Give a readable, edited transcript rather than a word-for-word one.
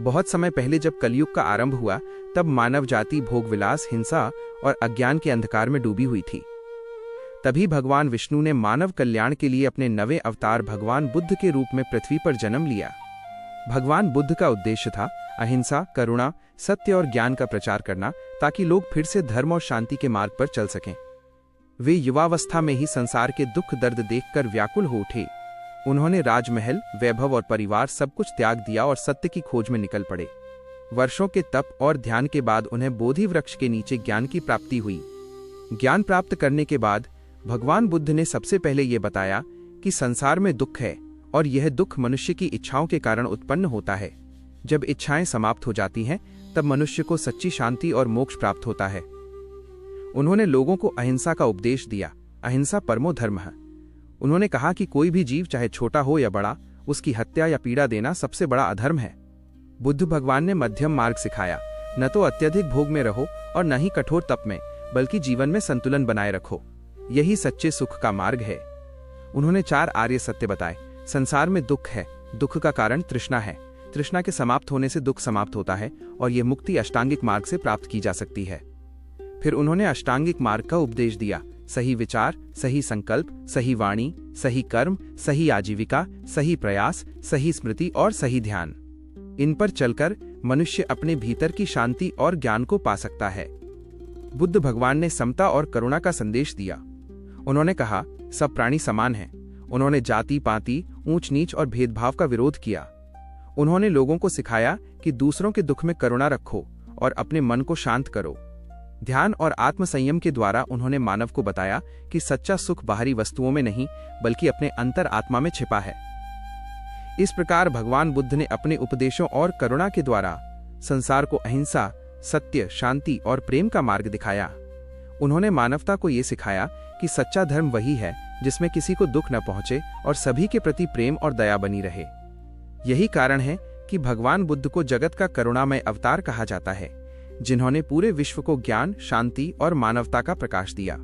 बहुत समय पहले जब कलयुग का आरंभ हुआ, तब मानव जाति भोगविलास, हिंसा और अज्ञान के अंधकार में डूबी हुई थी। तभी भगवान विष्णु ने मानव कल्याण के लिए अपने नवे अवतार भगवान बुद्ध के रूप में पृथ्वी पर जन्म लिया। भगवान बुद्ध का उद्देश्य था अहिंसा, करुणा, सत्य और ज्ञान का प्रचार करना, ताकि लोग फिर से धर्म और शांति के मार्ग पर चल सकें। वे युवावस्था में ही संसार के दुख दर्द देखकर व्याकुल हो उठे। उन्होंने राजमहल, वैभव और परिवार सब कुछ त्याग दिया और सत्य की खोज में निकल पड़े। वर्षों के तप और ध्यान के बाद उन्हें बोधि वृक्ष के नीचे ज्ञान की प्राप्ति हुई। ज्ञान प्राप्त करने के बाद भगवान बुद्ध ने सबसे पहले ये बताया कि संसार में दुख है और यह दुख मनुष्य की इच्छाओं के कारण उत्पन्न होता है। जब इच्छाएं समाप्त हो जाती हैं, तब मनुष्य को सच्ची शांति और मोक्ष प्राप्त होता है। उन्होंने लोगों को अहिंसा का उपदेश दिया। अहिंसा परमो धर्म है। उन्होंने कहा कि कोई भी जीव, चाहे छोटा हो या बड़ा, उसकी हत्या या पीड़ा देना सबसे बड़ा अधर्म है। बुद्ध भगवान ने मध्यम मार्ग सिखाया। न तो अत्यधिक भोग में रहो और न ही कठोर तप में, बल्कि जीवन में संतुलन बनाए रखो। यही सच्चे सुख का मार्ग है। उन्होंने 4 आर्य सत्य बताए। संसार में दुख है। दुख का कारण तृष्णा है। तृष्णा के समाप्त होने से दुख समाप्त होता है और यह मुक्ति अष्टांगिक मार्ग से प्राप्त की जा सकती है। फिर उन्होंने अष्टांगिक मार्ग का उपदेश दिया। सही विचार, सही संकल्प, सही वाणी, सही कर्म, सही आजीविका, सही प्रयास, सही स्मृति और सही ध्यान। इन पर चलकर मनुष्य अपने भीतर की शांति और ज्ञान को पा सकता है। बुद्ध भगवान ने समता और करुणा का संदेश दिया। उन्होंने कहा, सब प्राणी समान हैं। उन्होंने जाति पाति, ऊंच नीच और भेदभाव का विरोध किया। उन्होंने लोगों को सिखाया कि दूसरों के दुख में करुणा रखो और अपने मन को शांत करो। ध्यान और आत्म संयम के द्वारा उन्होंने मानव को बताया कि सच्चा सुख बाहरी वस्तुओं में नहीं, बल्कि अपने अंतर आत्मा में छिपा है। इस प्रकार भगवान बुद्ध ने अपने उपदेशों और करुणा के द्वारा संसार को अहिंसा, सत्य, शांति और प्रेम का मार्ग दिखाया। उन्होंने मानवता को ये सिखाया कि सच्चा धर्म वही है जिसमें किसी को दुख न पहुंचे और सभी के प्रति प्रेम और दया बनी रहे। यही कारण है कि भगवान बुद्ध को जगत का करुणामय अवतार कहा जाता है, जिन्होंने पूरे विश्व को ज्ञान, शांति और मानवता का प्रकाश दिया।